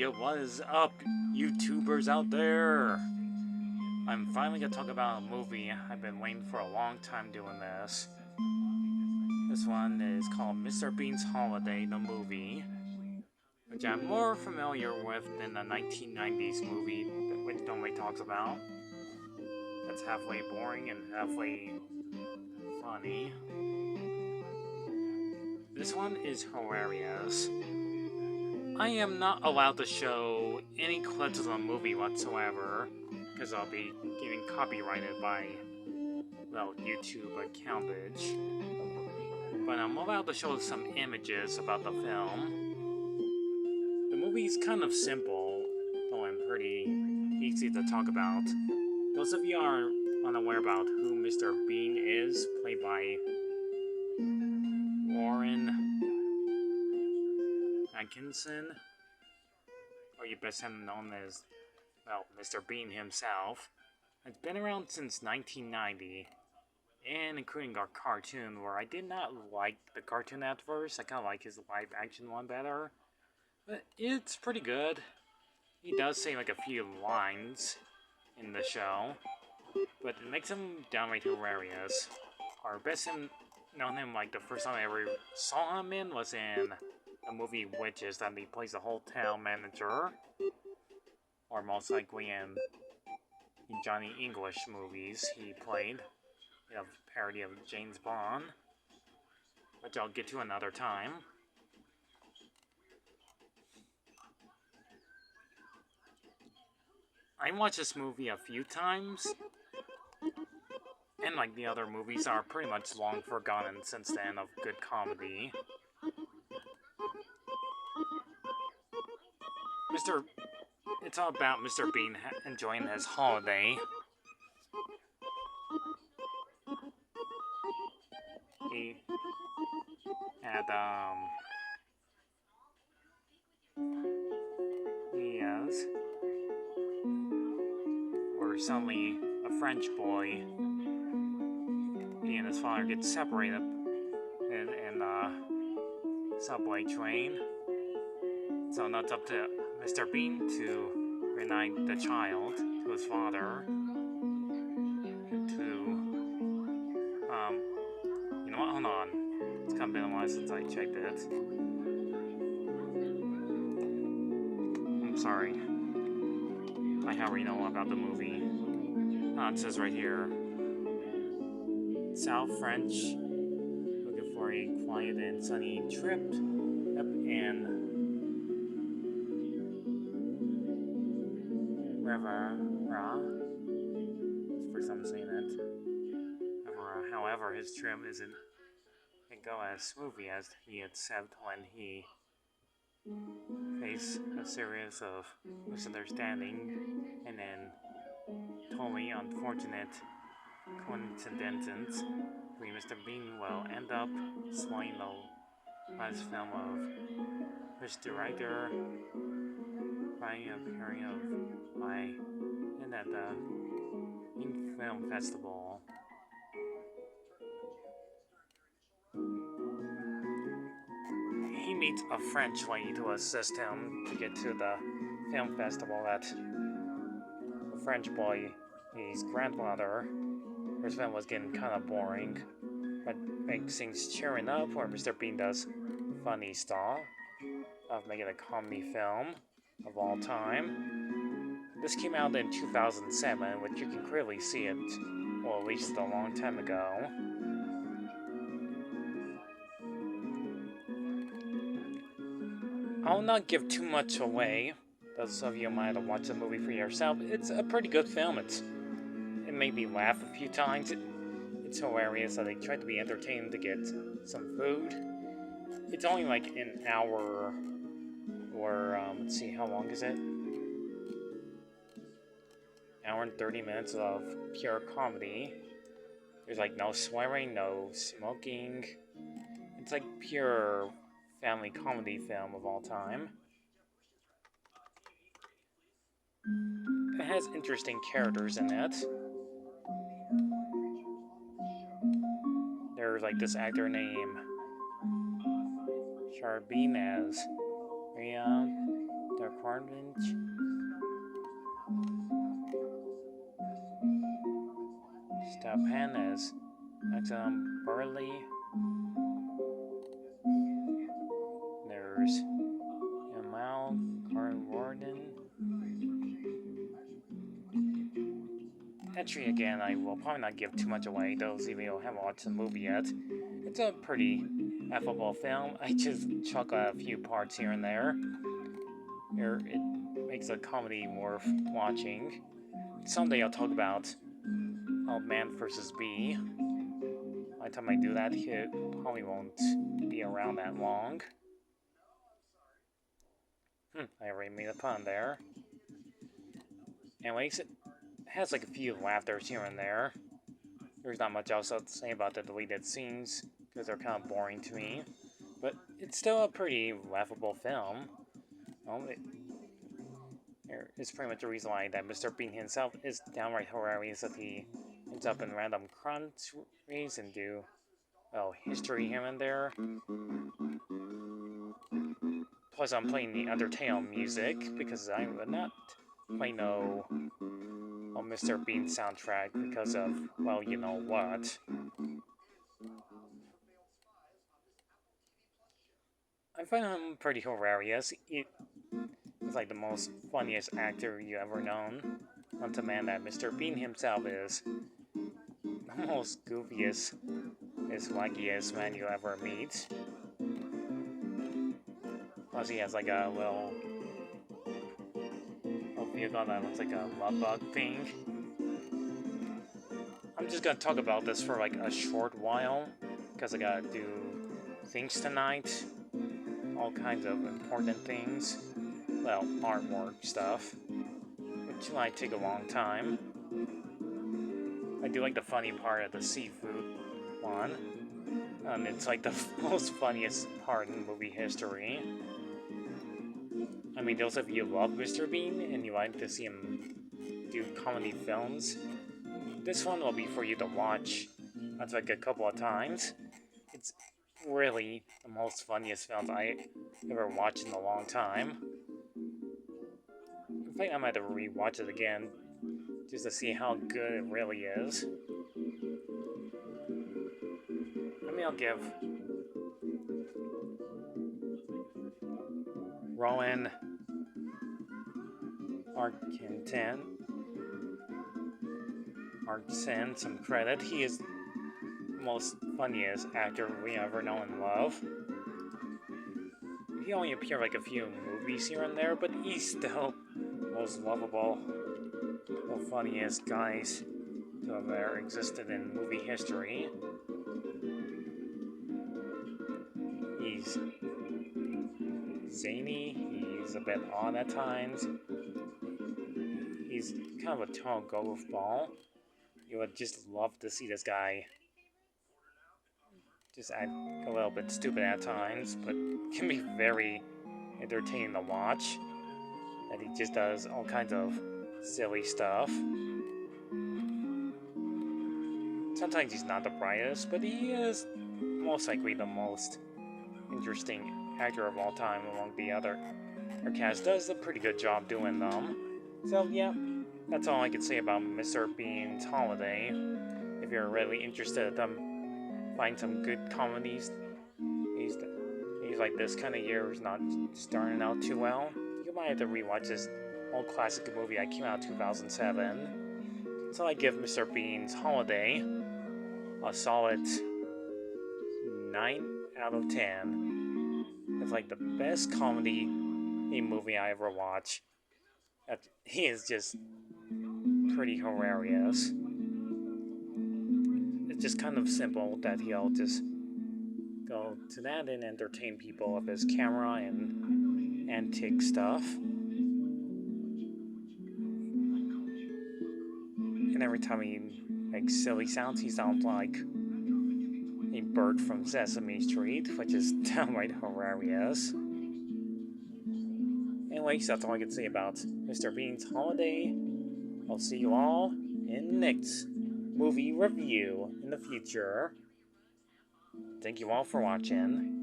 Yo, what is up, YouTubers out there? I'm finally gonna talk about a movie I've been waiting for a long time doing this. This one is called Mr. Bean's Holiday, the movie, which I'm more familiar with than the 1990s movie which nobody talks about. That's halfway boring and halfway funny. This one is hilarious. I am not allowed to show any clips of the movie whatsoever, because I'll be getting copyrighted by, well, YouTube accountage. But I'm allowed to show some images about the film. The movie's kind of simple, though I'm pretty easy to talk about. Those of you are unaware about who Mr. Bean is, played by Warren Atkinson, or you best have him known as, well, Mr. Bean himself. It's been around since 1990, and including our cartoon, where I did not like the cartoon at first. I kind of like his live-action one better, but it's pretty good. He does say like a few lines in the show, but it makes him downright hilarious. Our best known him, like, the first time I ever saw him in was in the movie Witches, that he plays the hotel manager, or most likely in Johnny English movies he played, a parody of James Bond, which I'll get to another time. I watched this movie a few times, and like the other movies are pretty much long forgotten since then of good comedy. It's all about Mr. Bean enjoying his holiday. He had, where suddenly a French boy, he and his father get separated in a subway train. So now it's up to Mr. Bean to reunite the child to his father. You know what? Hold on. It's kind of been a while since I checked it. I'm sorry. I already know about the movie. It says right here. South French, looking for a quiet and sunny trip. Yep, and Rivera. It's the first time I'm saying that. However, his trip isn't go as smoothly as he had said when he faced a series of misunderstanding and then totally unfortunate coincidences. Mr. Bean will end up swallowing the last film of which director by appearing of by and at the Ink Film Festival. He meets a French lady to assist him to get to the film festival that the French boy, his grandfather, his film was getting kind of boring, but makes things cheering up where Mr. Bean does funny stuff of making a comedy film of all time. This came out in 2007, which you can clearly see it, well, at least a long time ago. I'll not give too much away. Those of you might have watched the movie for yourself. It's a pretty good film. It made me laugh a few times. It's hilarious that they tried to be entertaining to get some food. It's only like an hour, or let's see, how long is it? Hour and 30 minutes of pure comedy. There's like no swearing, no smoking. It's like pure family comedy film of all time. It has interesting characters in it. There's like this actor named Charbinez, Maria Del apartment. Stepan as Maxim Burley. There's Yamal Karen Warden. Entry again, I will probably not give too much away, those of you who haven't watched the movie yet. It's a pretty affable film. I just chuck a few parts here and there. It makes a comedy worth watching. Someday I'll talk about Man vs. Bee. By the time I do that, it probably won't be around that long. I already made a pun there. Anyways, it has like a few laughters here and there. There's not much else to say about the deleted scenes, because they're kind of boring to me. But it's still a pretty laughable film. It's pretty much the reason why that Mr. Bean himself is downright hilarious that he ends up in random countries and do, well, history here and there. Plus, I'm playing the Undertale music because I would not play no Mr. Bean soundtrack because of, well, you know what. I find him pretty hilarious. He's like the most funniest actor you ever known. Not to man that Mr. Bean himself is the most goofiest, wackiest man you ever meet. Plus he has like a little vehicle that looks like a love bug thing. I'm just gonna talk about this for like a short while, because I gotta do things tonight. All kinds of important things. Well, artwork stuff, which might take a long time. I do like the funny part of the seafood one. It's like the most funniest part in movie history. I mean, those of you who love Mr. Bean and you like to see him do comedy films, this one will be for you to watch. That's like a couple of times. It's really the most funniest films I ever watched in a long time. In fact, I might have to rewatch it again just to see how good it really is. I mean, I'll give Rowan Atkinson some credit. He is the most funniest actor we ever know and love. He only appeared like a few movies here and there, but he's still the most lovable, the funniest guys to have ever existed in movie history. He's zany, he's a bit odd at times. He's kind of a total goofball. You would just love to see this guy just act a little bit stupid at times, but can be very entertaining to watch. And he just does all kinds of silly stuff. Sometimes he's not the brightest, but he is most likely the most interesting actor of all time among the other. Our cast does a pretty good job doing them. So yeah, that's all I can say about Mr. Bean's Holiday. If you're really interested in find some good comedies, he's like this kind of year is not starting out too well. You might have to rewatch this old classic movie that came out in 2007. So I give Mr. Bean's Holiday a solid 9 out of 10. It's like the best comedy movie I ever watched. He is just pretty hilarious. It's just kind of simple that he'll just go to that and entertain people with his camera and antique stuff. And every time he makes silly sounds, he sounds like a bird from Sesame Street, which is downright hilarious. Anyways, that's all I can say about Mr. Bean's Holiday. I'll see you all in the next movie review in the future. Thank you all for watching.